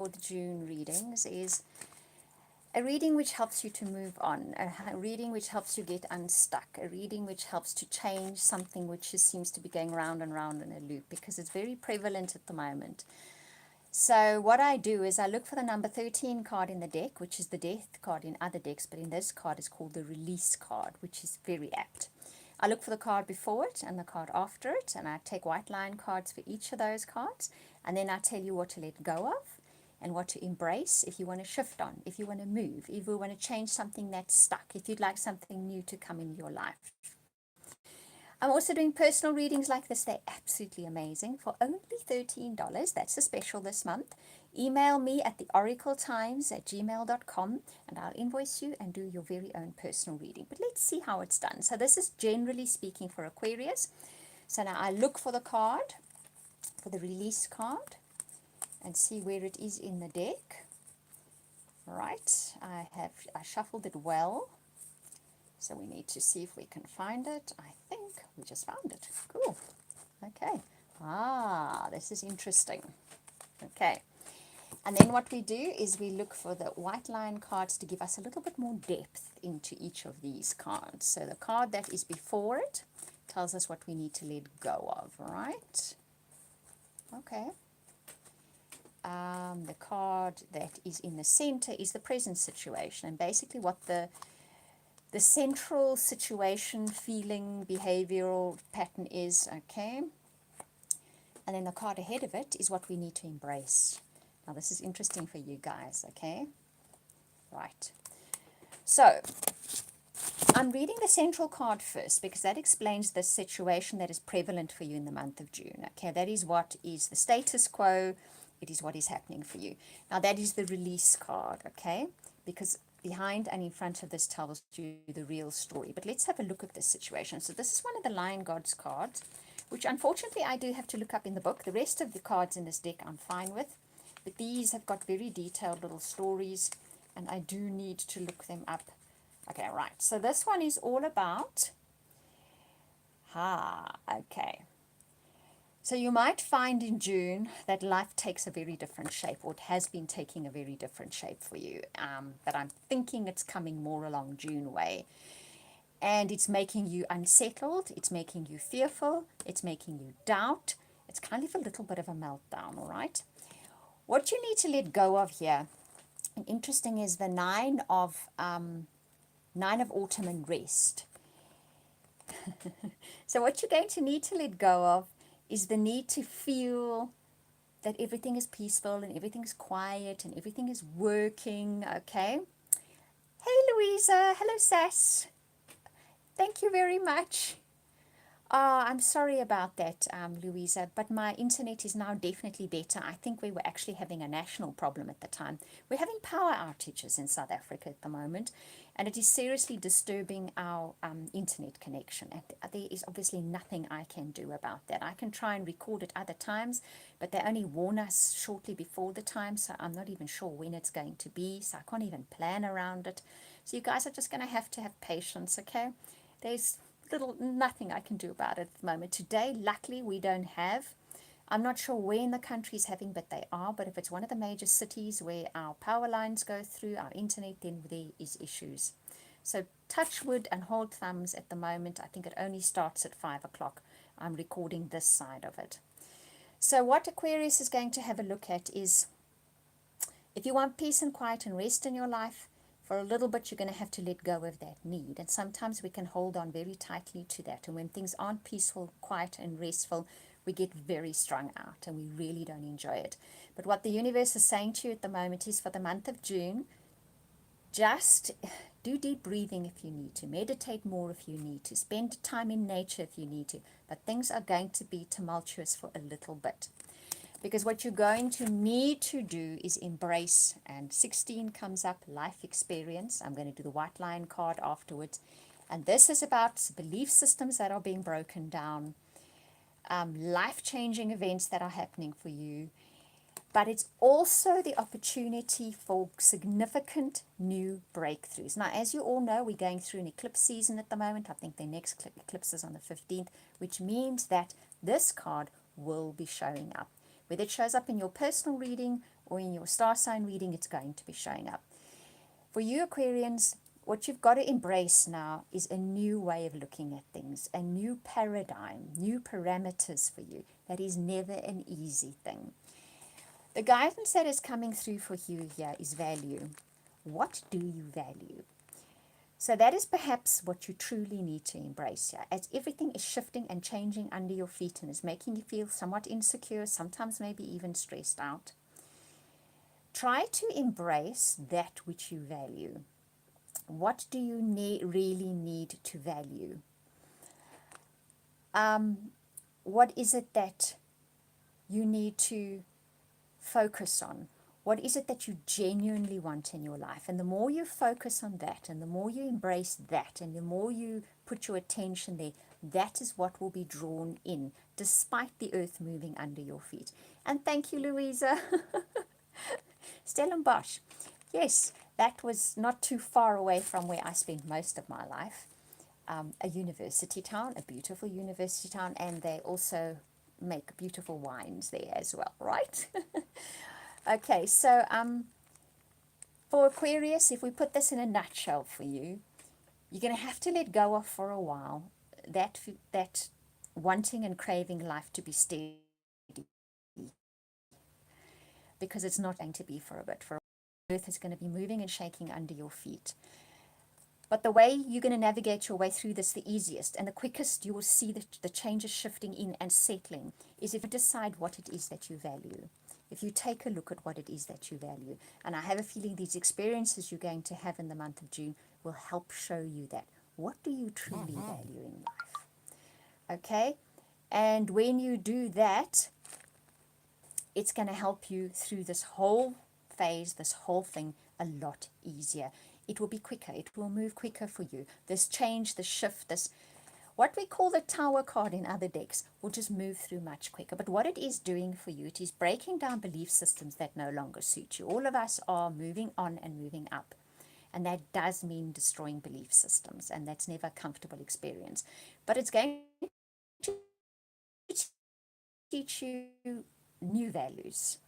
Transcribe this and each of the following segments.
the June readings is a reading which helps you to move on, a reading which helps you get unstuck, a reading which helps to change something which just seems to be going round and round in a loop, because it's very prevalent at the moment. So what I do is I look for the number 13 card in the deck, which is the death card in other decks, but in this card is called the release card, which is very apt. I look for the card before it and the card after it, and I take white line cards for each of those cards, and then I tell you what to let go of and what to embrace if you want to shift on, if you want to move, if you want to change something that's stuck, if you'd like something new to come in your life. I'm also doing personal readings like this. They're absolutely amazing for only $13. That's a special this month. Email me at theoracletimes@gmail.com and I'll invoice you and do your very own personal reading. But let's see how it's done. So this is generally speaking for Aquarius. So now I look for the card, for the release card, and see where it is in the deck. Right, I shuffled it well. So we need to see if we can find it. I think we just found it. Cool. Okay. This is interesting. Okay. And then what we do is we look for the white line cards to give us a little bit more depth into each of these cards. So the card that is before it tells us what we need to let go of, right? Okay. The card that is in the center is the present situation, and basically what the central situation, feeling, behavioral pattern is, okay? And then the card ahead of it is what we need to embrace. Now, this is interesting for you guys, okay? Right. So, I'm reading the central card first because that explains the situation that is prevalent for you in the month of June, okay? That is what is the status quo. It is what is happening for you. Now, that is the release card, okay? Because behind and in front of this tells you the real story. But let's have a look at this situation. So this is one of the Lion Gods cards, which unfortunately I do have to look up in the book. The rest of the cards in this deck I'm fine with, but these have got very detailed little stories, and I do need to look them up. Okay, right. So this one is all about, okay. So you might find in June that life takes a very different shape, or it has been taking a very different shape for you. But I'm thinking it's coming more along June way. And it's making you unsettled, it's making you fearful, it's making you doubt. It's kind of a little bit of a meltdown, all right? What you need to let go of here, and interesting, is the nine of autumn and rest. So what you're going to need to let go of is the need to feel that everything is peaceful and everything is quiet and everything is working, okay? Hey, Louisa. Hello, Sass. Thank you very much. I'm sorry about that, Louisa, but my internet is now definitely better. I think we were actually having a national problem at the time. We're having power outages in South Africa at the moment, and it is seriously disturbing our internet connection. And there is obviously nothing I can do about that. I can try and record at other times, but they only warn us shortly before the time, so I'm not even sure when it's going to be, so I can't even plan around it. So you guys are just going to have patience, okay? There's nothing I can do about it at the moment. Today, luckily, we don't have. I'm not sure where in the country is having, but they are. But if it's one of the major cities where our power lines go through, our internet, then there is issues. So touch wood and hold thumbs at the moment. I think it only starts at 5 o'clock. I'm recording this side of it. So what Aquarius is going to have a look at is, if you want peace and quiet and rest in your life, for a little bit, you're going to have to let go of that need. And sometimes we can hold on very tightly to that. And when things aren't peaceful, quiet, and restful, we get very strung out and we really don't enjoy it. But what the universe is saying to you at the moment is, for the month of June, just do deep breathing if you need to. Meditate more if you need to. Spend time in nature if you need to. But things are going to be tumultuous for a little bit. Because what you're going to need to do is embrace, and 16 comes up, life experience. I'm going to do the white lion card afterwards. And this is about belief systems that are being broken down, life-changing events that are happening for you. But it's also the opportunity for significant new breakthroughs. Now, as you all know, we're going through an eclipse season at the moment. I think the next eclipse is on the 15th, which means that this card will be showing up. Whether it shows up in your personal reading or in your star sign reading, it's going to be showing up. For you Aquarians, what you've got to embrace now is a new way of looking at things, a new paradigm, new parameters for you. That is never an easy thing. The guidance that is coming through for you here is value. What do you value? So that is perhaps what you truly need to embrace here, as everything is shifting and changing under your feet and is making you feel somewhat insecure, sometimes maybe even stressed out. Try to embrace that which you value. What do you really need to value? What is it that you need to focus on? What is it that you genuinely want in your life? And the more you focus on that, and the more you embrace that, and the more you put your attention there, that is what will be drawn in, despite the earth moving under your feet. And thank you, Louisa. Stellenbosch. Yes, that was not too far away from where I spent most of my life. A university town, a beautiful university town, and they also make beautiful wines there as well, right? Okay, so for Aquarius, if we put this in a nutshell for you, you're going to have to let go of for a while that wanting and craving life to be steady, because it's not going to be for a bit. For earth is going to be moving and shaking under your feet. But the way you're going to navigate your way through this, the easiest and the quickest you will see the changes shifting in and settling, is if you decide what it is that you value. If you take a look at what it is that you value. And I have a feeling these experiences you're going to have in the month of June will help show you that. What do you truly value in life? Okay? And when you do that, it's going to help you through this whole phase, this whole thing, a lot easier. It will be quicker. It will move quicker for you. This change, this shift, this, what we call the Tower card in other decks, will just move through much quicker. But what it is doing for you, it is breaking down belief systems that no longer suit you. All of us are moving on and moving up. And that does mean destroying belief systems. And that's never a comfortable experience. But it's going to teach you new values.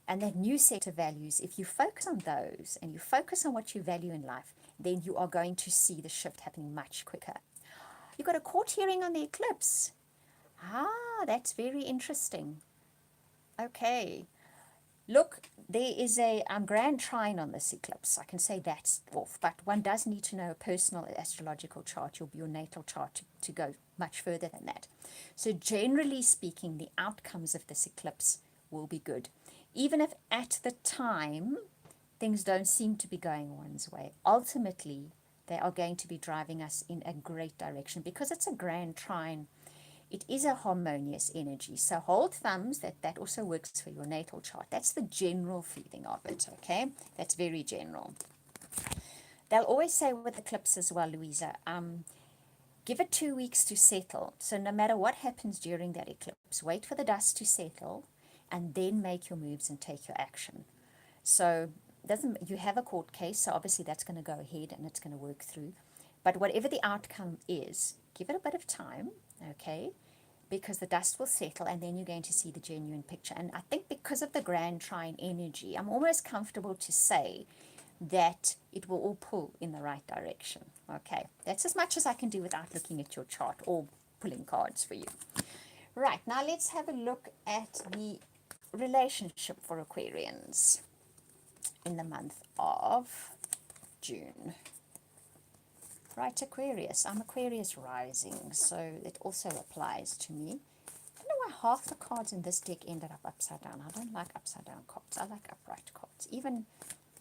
And that new set of values, if you focus on those and you focus on what you value in life, then you are going to see the shift happening much quicker. You've got a court hearing on the eclipse. Ah, that's very interesting. Okay. Look, there is a grand trine on this eclipse. I can say that's off, but one does need to know a personal astrological chart, your natal chart, to go much further than that. So generally speaking, the outcomes of this eclipse will be good. Even if at the time things don't seem to be going one's way, ultimately they are going to be driving us in a great direction because it's a grand trine. It is a harmonious energy. So hold thumbs that also works for your natal chart. That's the general feeling of it, okay? That's very general. They'll always say with eclipse as well, Louisa, give it 2 weeks to settle. So no matter what happens during that eclipse, wait for the dust to settle and then make your moves and take your action. So you have a court case, so obviously that's going to go ahead and it's going to work through. But whatever the outcome is, give it a bit of time, okay? Because the dust will settle and then you're going to see the genuine picture. And I think because of the grand trine energy, I'm almost comfortable to say that it will all pull in the right direction. Okay, that's as much as I can do without looking at your chart or pulling cards for you. Right, now let's have a look at the relationship for Aquarians in the month of June. Right, Aquarius. I'm Aquarius rising, so it also applies to me. I don't know why half the cards in this deck ended up upside down. I don't like upside down cards. I like upright cards. Even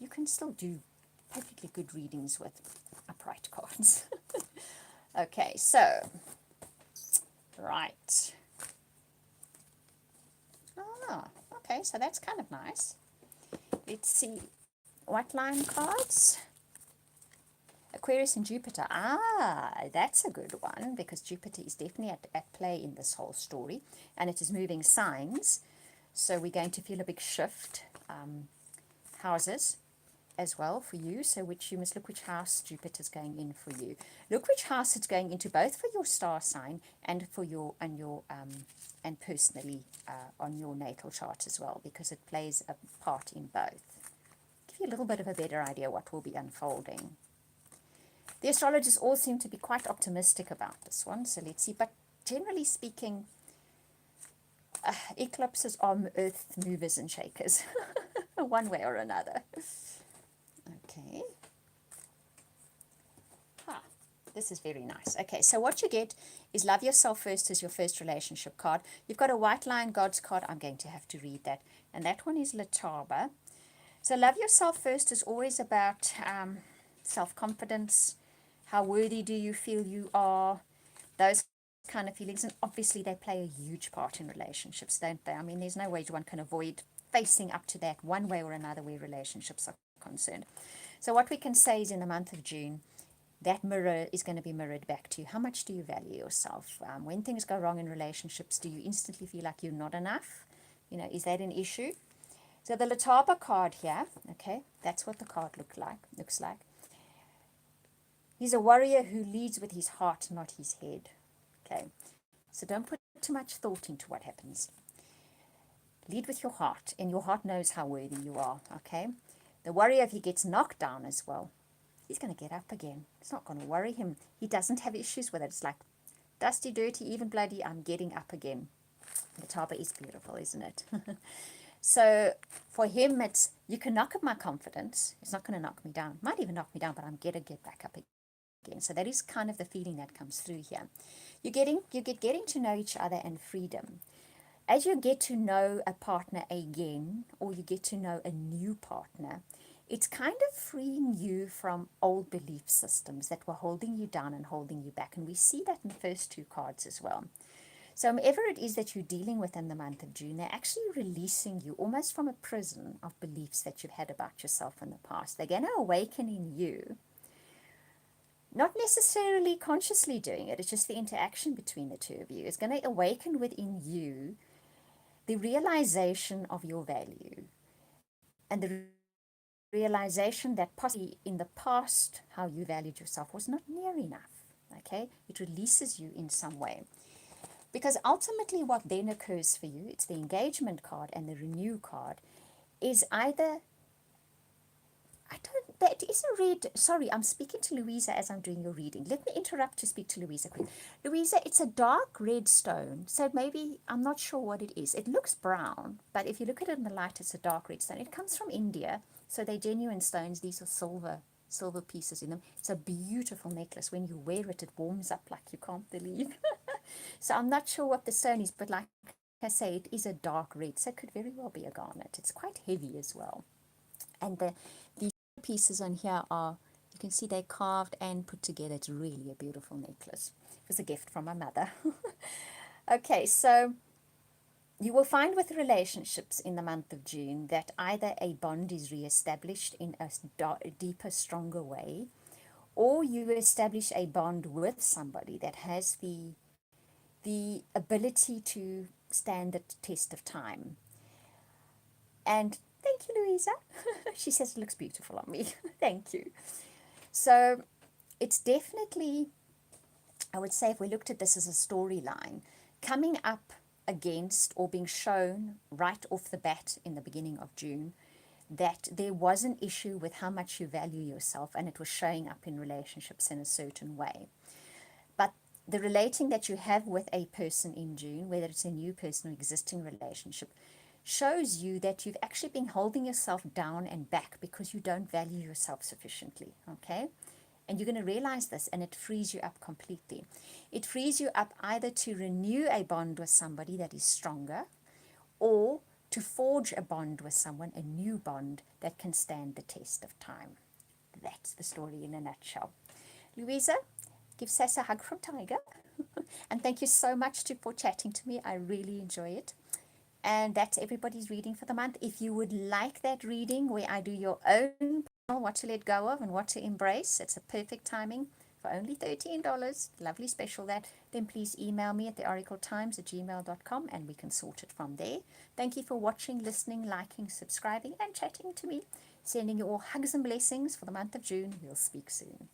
you can still do perfectly good readings with upright cards. Okay, so, right. Ah, okay, so that's kind of nice. Let's see. What line cards? Aquarius and Jupiter. Ah, that's a good one because Jupiter is definitely at play in this whole story and it is moving signs. So we're going to feel a big shift. Houses. as well for you. So which you must look which house Jupiter's going in for you. Look which house it's going into, both for your star sign and for your and personally on your natal chart as well, because it plays a part in both. Give you a little bit of a better idea what will be unfolding. The astrologers all seem to be quite optimistic about this one, so let's see. But generally speaking, eclipses are earth movers and shakers, one way or another. Okay. This is very nice. Okay, so what you get is Love Yourself First as your first relationship card. You've got a White Lion God's card. I'm going to have to read that. And that one is Lataba. So Love Yourself First is always about self-confidence. How worthy do you feel you are? Those kind of feelings. And obviously they play a huge part in relationships, don't they? I mean, there's no way one can avoid facing up to that one way or another where relationships are concerned. So what we can say is in the month of June, that mirror is going to be mirrored back to you. How much do you value yourself? When things go wrong in relationships, do you instantly feel like you're not enough? You know, is that an issue? So the Lataba card here, okay, that's what the card looks like. He's a warrior who leads with his heart, not his head. Okay, so don't put too much thought into what happens. Lead with your heart, and your heart knows how worthy you are, okay? The warrior, if he gets knocked down as well, he's going to get up again. It's not going to worry him. He doesn't have issues with it. It's like, dusty, dirty, even bloody, I'm getting up again. The Taba is beautiful, isn't it? So for him, it's, you can knock at my confidence. It's not going to knock me down. Might even knock me down, but I'm going to get back up again. So that is kind of the feeling that comes through here. You get getting to know each other and freedom. As you get to know a partner again, or you get to know a new partner, it's kind of freeing you from old belief systems that were holding you down and holding you back. And we see that in the first two cards as well. So whoever it is that you're dealing with in the month of June, they're actually releasing you almost from a prison of beliefs that you've had about yourself in the past. They're going to awaken in you, not necessarily consciously doing it. It's just the interaction between the two of you. It's going to awaken within you the realization of your value and the realization that possibly in the past how you valued yourself was not near enough. Okay, it releases you in some way, because ultimately what then occurs for you, it's the engagement card and the renew card, is either, that is a read. Sorry, I'm speaking to Louisa as I'm doing your reading. Let me interrupt to speak to Louisa quick. Louisa, it's a dark red stone, so maybe, I'm not sure what it is. It looks brown, but if you look at it in the light, it's a dark red stone. It comes from India, so they're genuine stones. These are silver pieces in them. It's a beautiful necklace. When you wear it, it warms up like you can't believe. So I'm not sure what the stone is, but like I say, it is a dark red, so it could very well be a garnet. It's quite heavy as well. And these pieces on here are, you can see they're carved and put together. It's really a beautiful necklace. It was a gift from my mother. Okay, so you will find with relationships in the month of June that either a bond is reestablished in a deeper, stronger way, or you establish a bond with somebody that has the ability to stand the test of time. And thank you, Louisa. She says it looks beautiful on me. Thank you. So it's definitely, I would say, if we looked at this as a storyline, coming up against or being shown right off the bat in the beginning of June that there was an issue with how much you value yourself, and it was showing up in relationships in a certain way. But the relating that you have with a person in June, whether it's a new person or existing relationship, shows you that you've actually been holding yourself down and back because you don't value yourself sufficiently, okay? And you're going to realize this, and it frees you up completely. It frees you up either to renew a bond with somebody that is stronger, or to forge a bond with someone, a new bond that can stand the test of time. That's the story in a nutshell. Louisa, give Sass a hug from Tiger. And thank you so much for chatting to me. I really enjoy it. And that's everybody's reading for the month. If you would like that reading where I do your own what to let go of and what to embrace, it's a perfect timing for only $13, lovely special that, then please email me at theoracletimes@gmail.com and we can sort it from there. Thank you for watching, listening, liking, subscribing, and chatting to me. Sending you all hugs and blessings for the month of June. We'll speak soon.